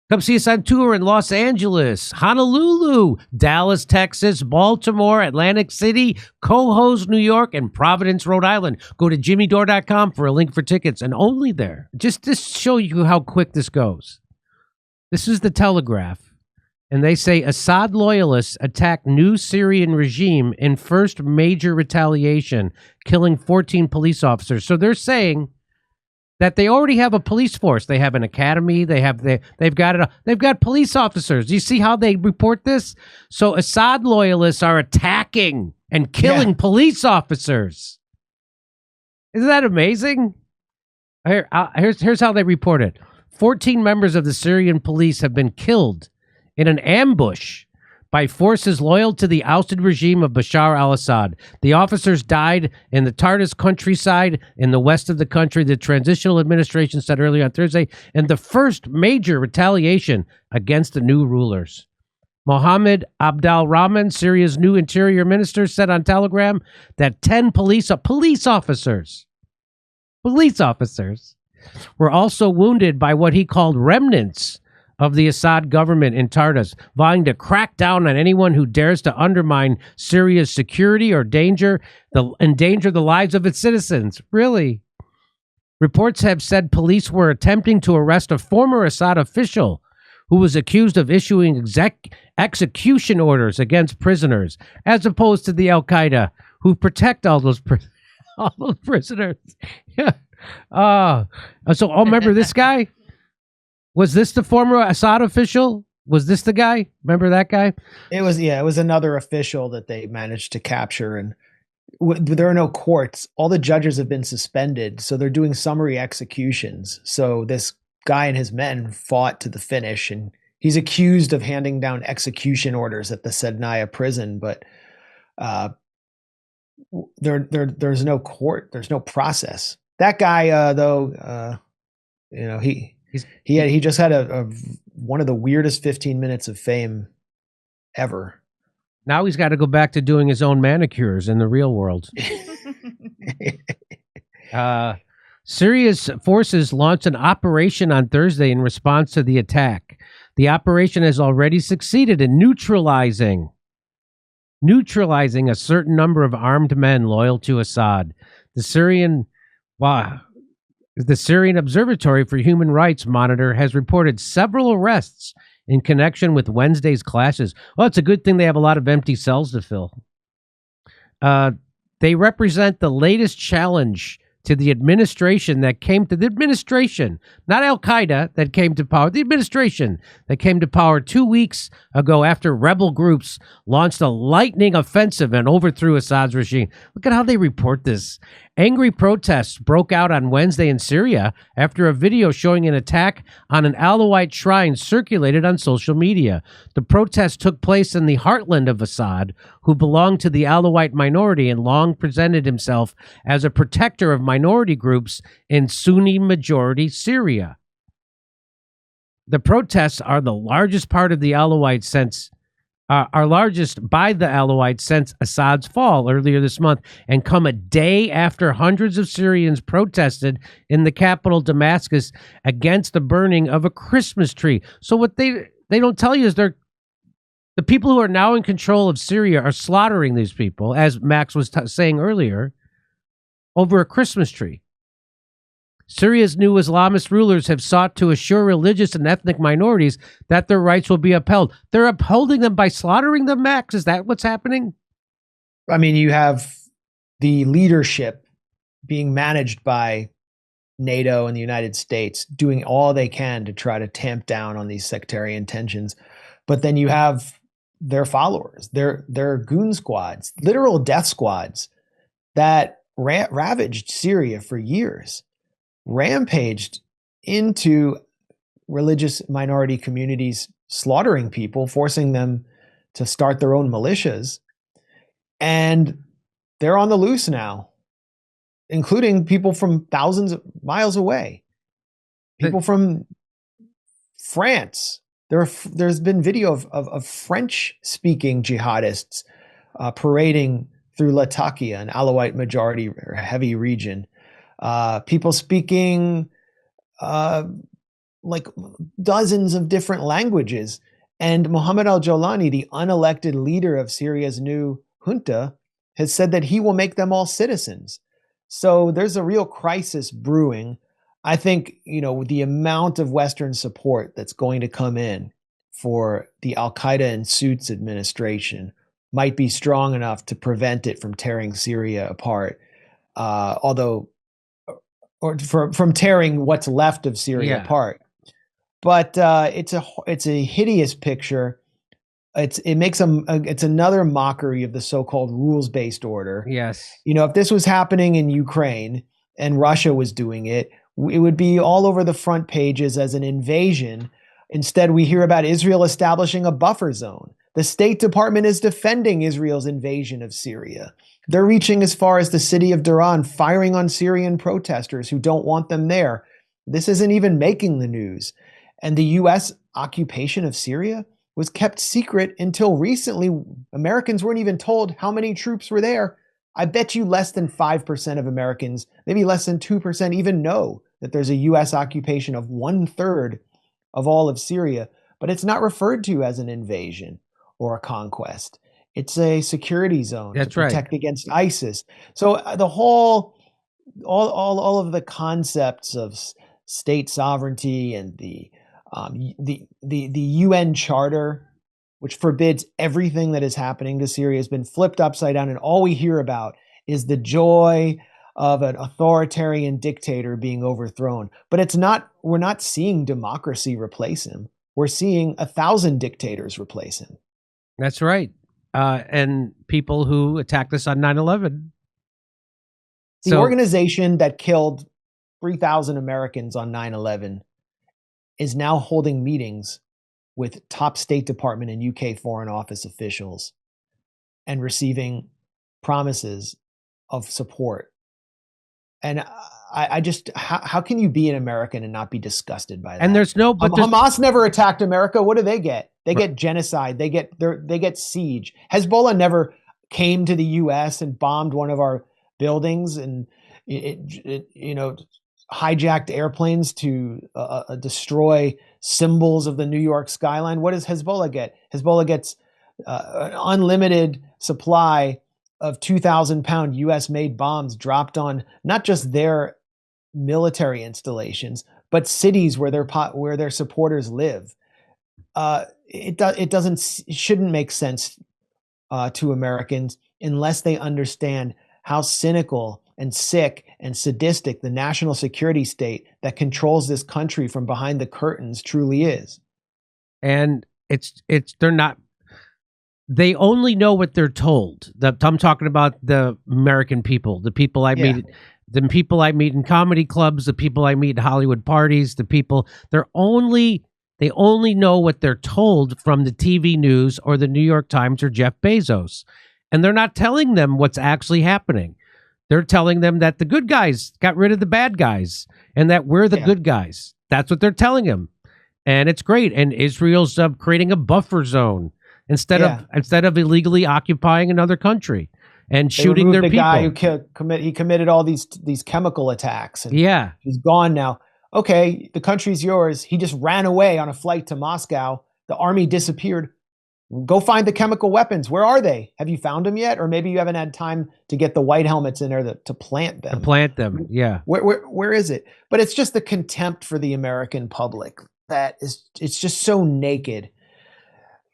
Come see us on tour in Los Angeles, Honolulu, Dallas, Texas, Baltimore, Atlantic City, Cohoes, New York, and Providence, Rhode Island. Go to jimmydore.com for a link for tickets, and only there. Just to show you how quick this goes. This is the Telegraph, and they say Assad loyalists attack new Syrian regime in first major retaliation, killing 14 police officers. So they're saying that they already have a police force. They have an academy. They've got police officers. Do you see how they report this? So Assad loyalists are attacking and killing police officers. Isn't that amazing? Here's how they report it. 14 members of the Syrian police have been killed in an ambush by forces loyal to the ousted regime of Bashar al-Assad. The officers died in the Tartus countryside in the west of the country, the transitional administration said earlier on Thursday, in the first major retaliation against the new rulers. Mohammed Abdel-Rahman, Syria's new interior minister, said on Telegram that 10 police officers were also wounded by what he called remnants of the Assad government in Tartus, vying to crack down on anyone who dares to undermine Syria's security or endanger the lives of its citizens. Really? Reports have said police were attempting to arrest a former Assad official who was accused of issuing execution orders against prisoners, as opposed to the Al-Qaeda, who protect all those prisoners. Remember this guy? Was this the former Assad official? Was this the guy? Remember that guy? It was another official that they managed to capture. And there are no courts. All the judges have been suspended, so they're doing summary executions. So this guy and his men fought to the finish, and he's accused of handing down execution orders at the Sednaya prison. But there's no court. There's no process. That guy, though, he just had a one of the weirdest 15 minutes of fame ever. Now he's got to go back to doing his own manicures in the real world. Syria's forces launched an operation on Thursday in response to the attack. The operation has already succeeded in neutralizing a certain number of armed men loyal to Assad. The Syrian Observatory for Human Rights Monitor has reported several arrests in connection with Wednesday's clashes. Well, it's a good thing they have a lot of empty cells to fill. They represent the latest challenge to the administration, not Al-Qaeda that came to power, the administration that came to power 2 weeks ago after rebel groups launched a lightning offensive and overthrew Assad's regime. Look at how they report this. Angry protests broke out on Wednesday in Syria after a video showing an attack on an Alawite shrine circulated on social media. The protest took place in the heartland of Assad, who belonged to the Alawite minority and long presented himself as a protector of minority groups in Sunni-majority Syria. The protests are the largest part of the Alawites since since Assad's fall earlier this month, and come a day after hundreds of Syrians protested in the capital Damascus against the burning of a Christmas tree. So what they don't tell you is the people who are now in control of Syria are slaughtering these people, as Max was saying earlier, over a Christmas tree. Syria's new Islamist rulers have sought to assure religious and ethnic minorities that their rights will be upheld. They're upholding them by slaughtering them, Max? Is that what's happening? I mean, you have the leadership being managed by NATO and the United States doing all they can to try to tamp down on these sectarian tensions. But then you have their followers, their goon squads, literal death squads that ravaged Syria for years, rampaged into religious minority communities, slaughtering people, forcing them to start their own militias. And they're on the loose now, including people from thousands of miles away, people from France. There's been video of French-speaking jihadists parading through Latakia, an Alawite majority heavy region. People speaking like dozens of different languages. And Mohammed al-Jolani, the unelected leader of Syria's new junta, has said that he will make them all citizens. So there's a real crisis brewing. I think, the amount of Western support that's going to come in for the Al-Qaeda in suits administration might be strong enough to prevent it from tearing Syria apart. From tearing what's left of Syria apart. But it's a hideous picture. It's another mockery of the so-called rules-based order. Yes. If this was happening in Ukraine and Russia was doing it, it would be all over the front pages as an invasion. Instead, we hear about Israel establishing a buffer zone. The State Department is defending Israel's invasion of Syria. They're reaching as far as the city of Duran, firing on Syrian protesters who don't want them there. This isn't even making the news. And the U.S. occupation of Syria was kept secret until recently. Americans weren't even told how many troops were there. I bet you less than 5% of Americans, maybe less than 2%, even know that there's a U.S. occupation of 1/3 of all of Syria. But it's not referred to as an invasion or a conquest. It's a security zone to protect against ISIS. So the all of the concepts of state sovereignty and the UN Charter, which forbids everything that is happening to Syria, has been flipped upside down, and all we hear about is the joy of an authoritarian dictator being overthrown. But we're not seeing democracy replace him. We're seeing 1,000 dictators replace him. That's right. And people who attacked us on 9/11. The organization that killed 3,000 Americans on 9/11 is now holding meetings with top State Department and UK Foreign Office officials and receiving promises of support. And I just, how can you be an American and not be disgusted by that? And Hamas never attacked America. What do they get? They get genocide. They get siege. Hezbollah never came to the U.S. and bombed one of our buildings and hijacked airplanes to destroy symbols of the New York skyline. What does Hezbollah get? Hezbollah gets an unlimited supply of 2,000-pound U.S.-made bombs dropped on not just their military installations, but cities where their supporters live. It shouldn't make sense to Americans unless they understand how cynical and sick and sadistic the national security state that controls this country from behind the curtains truly is. And they only know what they're told. I'm talking about the American people, the people I meet in comedy clubs, the people I meet in Hollywood parties, they only know what they're told from the TV news or the New York Times or Jeff Bezos. And they're not telling them what's actually happening. They're telling them that the good guys got rid of the bad guys and that we're the good guys. That's what they're telling them. And it's great. And Israel's creating a buffer zone instead of illegally occupying another country and shooting their people. Guy who committed all these chemical attacks. And he's gone now. Okay, the country's yours. He just ran away on a flight to Moscow. The army disappeared. Go find the chemical weapons. Where are they? Have you found them yet? Or maybe you haven't had time to get the white helmets in there to plant them. Yeah. Where is it? But it's just the contempt for the American public it's just so naked.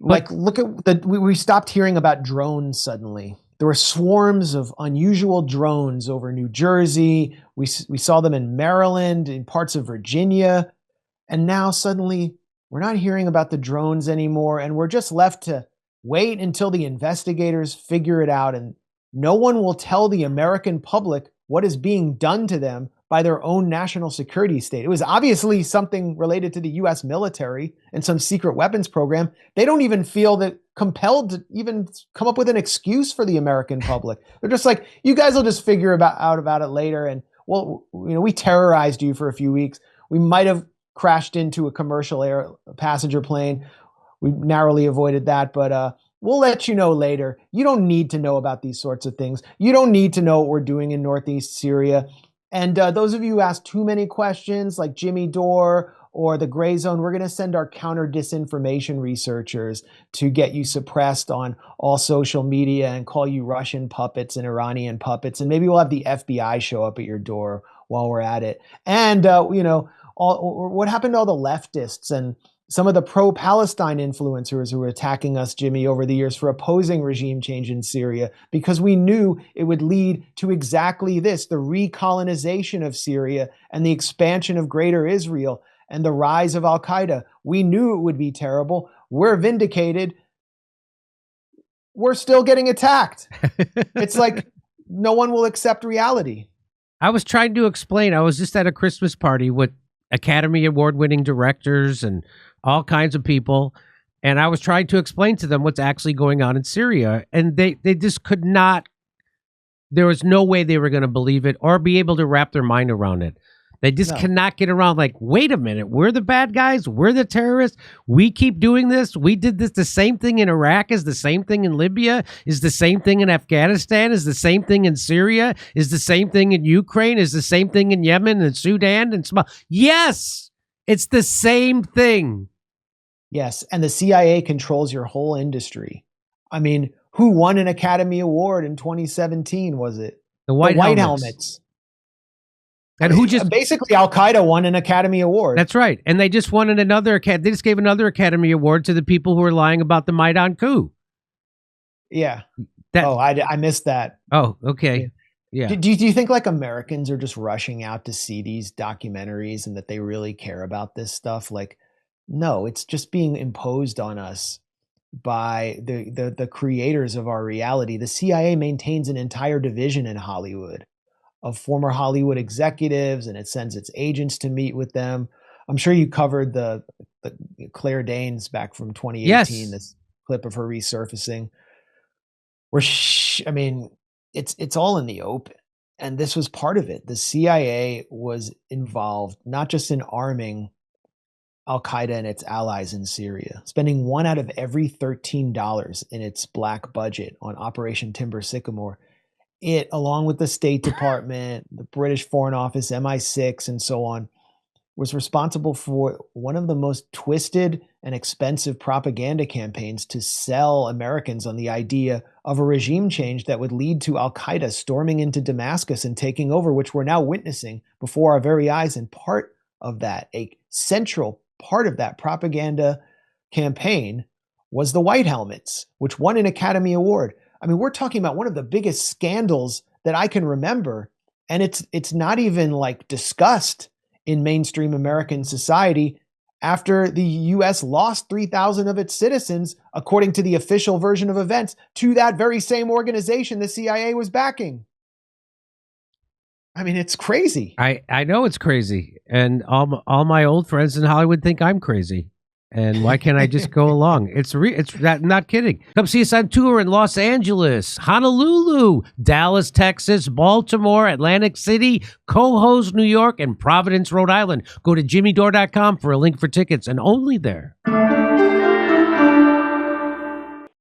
Like, look at we stopped hearing about drones suddenly. There were swarms of unusual drones over New Jersey. We saw them in Maryland, in parts of Virginia. And now suddenly we're not hearing about the drones anymore. And we're just left to wait until the investigators figure it out. And no one will tell the American public what is being done to them by their own national security state. It was obviously something related to the U.S. military and some secret weapons program. They don't even feel that compelled to even come up with an excuse for the American public. They're just like, you guys will just figure out about it later. And well, we terrorized you for a few weeks. We might have crashed into a commercial passenger plane. We narrowly avoided that, but we'll let you know later. You don't need to know about these sorts of things. You don't need to know what we're doing in Northeast Syria. And those of you who ask too many questions, like Jimmy Dore or the gray zone, we're going to send our counter disinformation researchers to get you suppressed on all social media and call you Russian puppets and Iranian puppets. And maybe we'll have the FBI show up at your door while we're at it. And, what happened to all the leftists and some of the pro-Palestine influencers who were attacking us, Jimmy, over the years for opposing regime change in Syria, because we knew it would lead to exactly this, the recolonization of Syria and the expansion of greater Israel and the rise of al-Qaeda. We knew it would be terrible. We're vindicated. We're still getting attacked. It's like no one will accept reality. I was trying to explain. I was just at a Christmas party with Academy Award-winning directors and all kinds of people, and I was trying to explain to them what's actually going on in Syria, and they just could not. There was no way they were going to believe it or be able to wrap their mind around it. They just cannot get around, like, wait a minute, we're the bad guys, we're the terrorists, we keep doing this, we did this, the same thing in Iraq is the same thing in Libya, is the same thing in Afghanistan, is the same thing in Syria, is the same thing in Ukraine, is the same thing in Yemen and Sudan and Somalia. Yes, it's the same thing. Yes, and the CIA controls your whole industry. I mean, who won an Academy Award in 2017, was it? The White Helmets. And who just basically Al-Qaeda won an Academy Award. That's right. And they just won another they just gave another Academy Award to the people who were lying about the Maidan coup. Yeah. I missed that. Oh, okay. Yeah. Do you think like Americans are just rushing out to see these documentaries and that they really care about this stuff? Like, no, it's just being imposed on us by the creators of our reality. The CIA maintains an entire division in Hollywood of former Hollywood executives, and it sends its agents to meet with them. I'm sure you covered the Claire Danes back from 2018, yes. This clip of her resurfacing. It's all in the open. And this was part of it. The CIA was involved not just in arming Al-Qaeda and its allies in Syria, spending $1 out of every $13 in its black budget on Operation Timber Sycamore. It, along with the State Department, the British Foreign Office, MI6, and so on, was responsible for one of the most twisted and expensive propaganda campaigns to sell Americans on the idea of a regime change that would lead to Al-Qaeda storming into Damascus and taking over, which we're now witnessing before our very eyes. And part of that, a central part of that propaganda campaign, was the White Helmets, which won an Academy Award. I mean, we're talking about one of the biggest scandals that I can remember, and it's not even like discussed in mainstream American society after the U.S. lost 3,000 of its citizens, according to the official version of events, to that very same organization the CIA was backing. I mean, it's crazy. I know it's crazy, and all my old friends in Hollywood think I'm crazy. And why can't I just go along? It's not kidding. Come see us on tour in Los Angeles, Honolulu, Dallas, Texas, Baltimore, Atlantic City, Cohoes, New York, and Providence, Rhode Island. Go to jimmydore.com for a link for tickets, and only there.